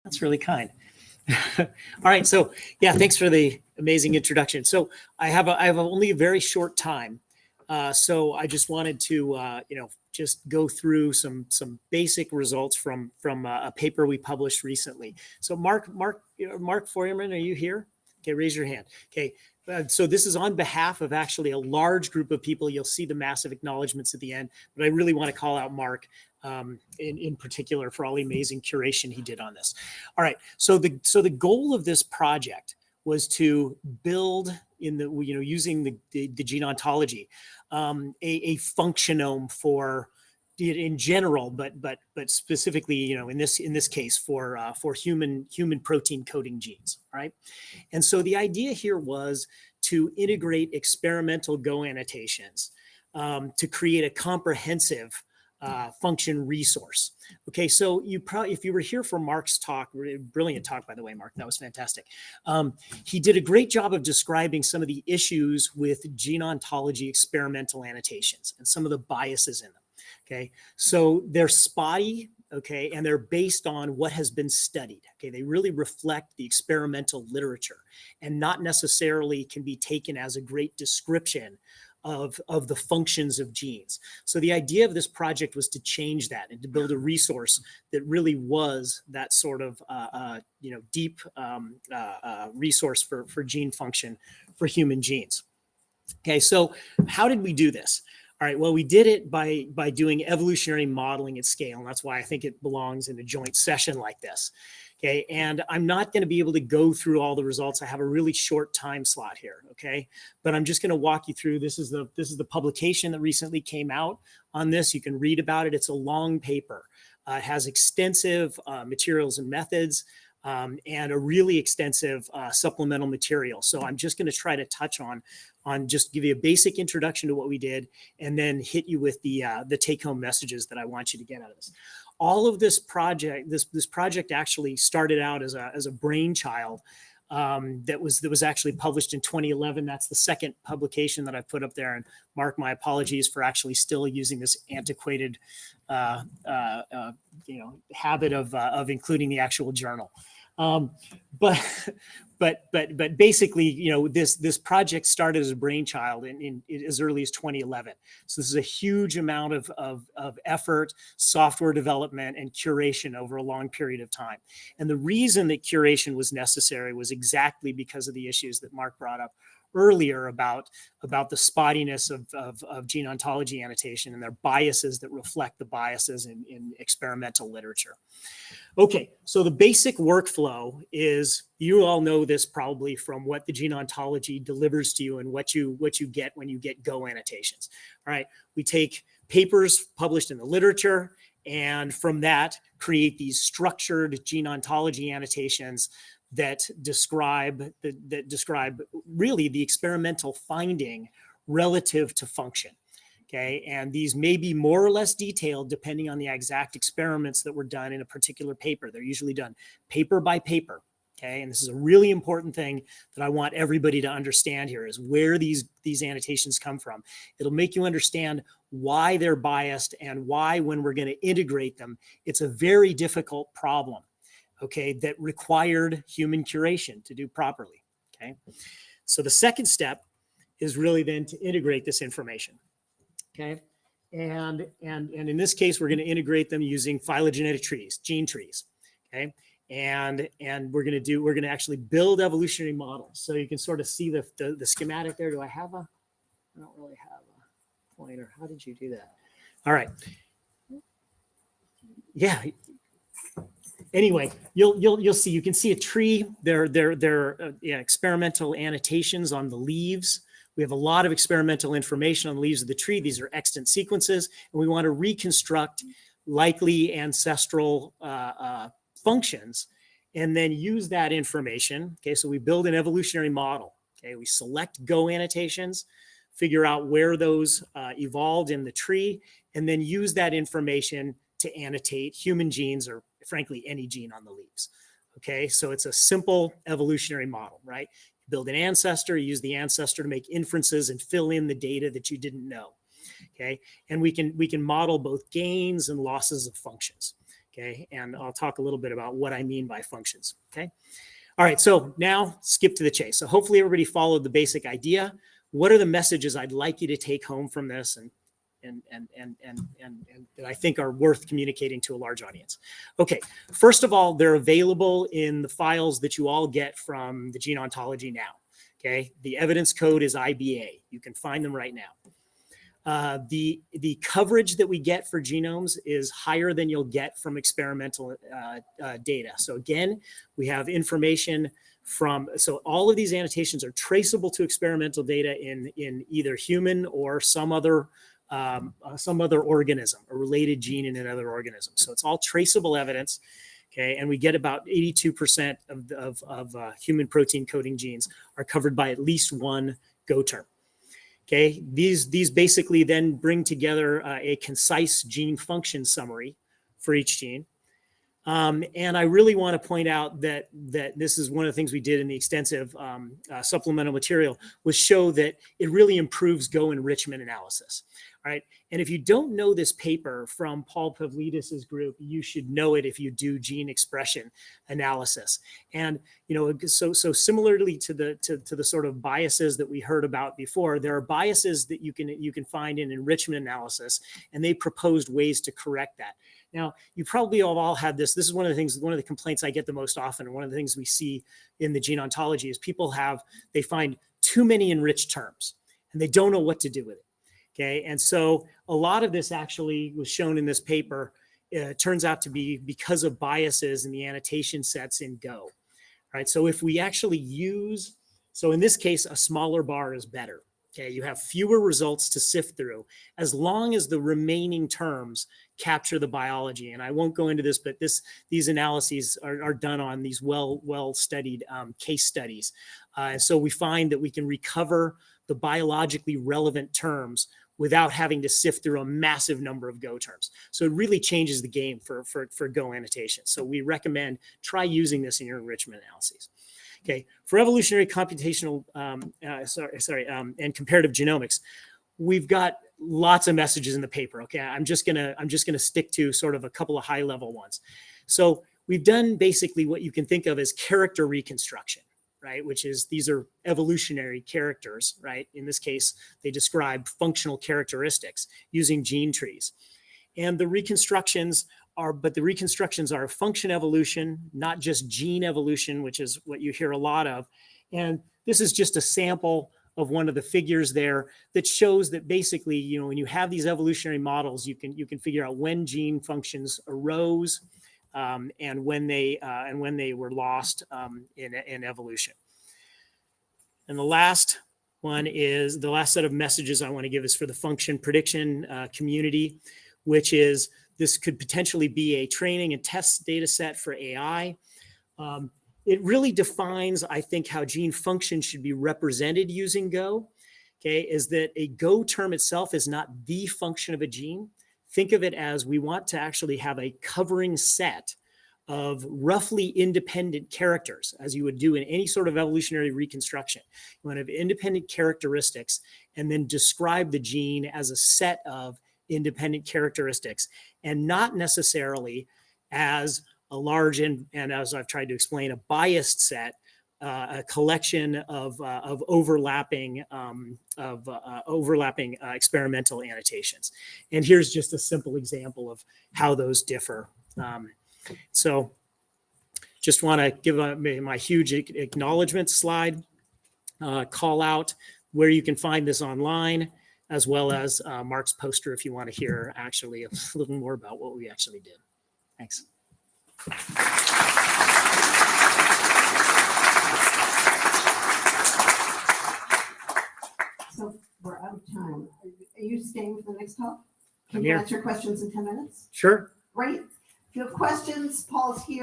That's really kind. All right. So yeah, thanks for the amazing introduction. So I have only a very short time. So I just wanted to, just go through some basic results from a paper we published recently. So Mark Feuerman, are you here? Okay, raise your hand. Okay, so this is on behalf of actually a large group of people. You'll see the massive acknowledgements at the end, but I really want to call out Mark in particular for all the amazing curation he did on this. All right, so the goal of this project was to build in the using the gene ontology a functionome for in general, but specifically in this case for human protein coding genes. All right, and so the idea here was to integrate experimental Go annotations to create a comprehensive function resource. Okay, so if you were here for Mark's talk, brilliant talk, by the way, Mark, that was fantastic. He did a great job of describing some of the issues with gene ontology experimental annotations and some of the biases in them. Okay, so they're spotty, okay, and they're based on what has been studied. Okay, they really reflect the experimental literature and not necessarily can be taken as a great description of the functions of genes. So the idea of this project was to change that and to build a resource that really was that sort of deep resource for gene function for human genes. Okay, so how did we do this? All right, well, we did it by doing evolutionary modeling at scale, and that's why I think it belongs in a joint session like this. Okay, and I'm not going to be able to go through all the results. I have a really short time slot here. Okay, but I'm just going to walk you through. This is the publication that recently came out on this. You can read about it. It's a long paper. It has extensive materials and methods. And a really extensive supplemental material. So I'm just going to try to touch on just give you a basic introduction to what we did, and then hit you with the take-home messages that I want you to get out of this. All of this project, this project actually started out as a brainchild that was actually published in 2011. That's the second publication that I put up there. And Mark, my apologies for actually still using this antiquated habit of including the actual journal. But basically, this project started as a brainchild in as early as 2011. So this is a huge amount of effort, software development, and curation over a long period of time. And the reason that curation was necessary was exactly because of the issues that Mark brought up earlier about the spottiness of gene ontology annotation and their biases that reflect the biases in experimental literature. Okay, so the basic workflow is, you all know this probably from what the gene ontology delivers to you and what you get when you get Go annotations. All right, we take papers published in the literature, and from that create these structured gene ontology annotations that describe really the experimental finding relative to function. Okay, and these may be more or less detailed depending on the exact experiments that were done in a particular paper. They're usually done paper by paper. Okay, and this is a really important thing that I want everybody to understand here, is where these annotations come from. It'll make you understand why they're biased and why, when we're going to integrate them, it's a very difficult problem, okay, that required human curation to do properly. Okay, so the second step is really then to integrate this information. Okay, and in this case, we're going to integrate them using phylogenetic trees, gene trees. Okay, and we're going to actually build evolutionary models. So you can sort of see the schematic there. Do I have I don't really have a pointer. How did you do that? All right. Yeah. Anyway, you'll see. You can see a tree. They're experimental annotations on the leaves. We have a lot of experimental information on the leaves of the tree. These are extant sequences, and we want to reconstruct likely ancestral functions and then use that information. Okay, so we build an evolutionary model. Okay, we select Go annotations, figure out where those evolved in the tree, and then use that information to annotate human genes, or frankly, any gene on the leaves. Okay, so it's a simple evolutionary model, right? Build an ancestor, use the ancestor to make inferences and fill in the data that you didn't know. Okay, and we can model both gains and losses of functions. Okay, and I'll talk a little bit about what I mean by functions. Okay. All right, so now skip to the chase. So hopefully everybody followed the basic idea. What are the messages I'd like you to take home from this and that I think are worth communicating to a large audience? Okay, first of all, they're available in the files that you all get from the Gene Ontology now. Okay, the evidence code is IBA. You can find them right now. The coverage that we get for genomes is higher than you'll get from experimental data. So again, we have information from, so all of these annotations are traceable to experimental data in either human or some other organism, a related gene in another organism. So it's all traceable evidence. Okay, and we get about 82% of human protein coding genes are covered by at least one Go term. Okay, these basically then bring together a concise gene function summary for each gene. And I really want to point out that this is one of the things we did in the extensive supplemental material, was show that it really improves Go enrichment analysis. All right, and if you don't know this paper from Paul Pavlidis's group, you should know it if you do gene expression analysis. And so similarly to the sort of biases that we heard about before, there are biases that you can find in enrichment analysis, and they proposed ways to correct that. Now, you probably have all had this. This is one of the complaints I get the most often. And one of the things we see in the gene ontology is they find too many enriched terms and they don't know what to do with it. Okay. And so a lot of this actually was shown in this paper. Turns out to be because of biases in the annotation sets in Go. All right. So if we actually so in this case, a smaller bar is better. Okay, you have fewer results to sift through as long as the remaining terms capture the biology. And I won't go into this, but these analyses are done on these well-studied case studies. And so we find that we can recover the biologically relevant terms without having to sift through a massive number of Go terms. So it really changes the game for Go annotation. So we recommend try using this in your enrichment analyses. Okay, for evolutionary computational, and comparative genomics, we've got lots of messages in the paper. Okay, I'm just gonna stick to sort of a couple of high-level ones. So we've done basically what you can think of as character reconstruction, right? Which is these are evolutionary characters, right? In this case, they describe functional characteristics using gene trees, and the reconstructions are function evolution, not just gene evolution, which is what you hear a lot of. And this is just a sample of one of the figures there that shows that basically, when you have these evolutionary models, you can figure out when gene functions arose and when they were lost in evolution. And the last set of messages I want to give is for the function prediction community, which is this could potentially be a training and test data set for AI. It really defines, I think, how gene function should be represented using Go. Okay, is that a Go term itself is not the function of a gene. Think of it as we want to actually have a covering set of roughly independent characters, as you would do in any sort of evolutionary reconstruction. You want to have independent characteristics and then describe the gene as a set of independent characteristics, and not necessarily as a large and as I've tried to explain, a biased set, a collection of overlapping experimental annotations. And here's just a simple example of how those differ. So just want to give my huge acknowledgement slide, call out where you can find this online, as well as Mark's poster if you want to hear actually a little more about what we actually did. Thanks. So we're out of time. Are you staying for the next talk? Can I'm you here. answer questions in 10 minutes? Sure. Great. If you have questions, Paul's here.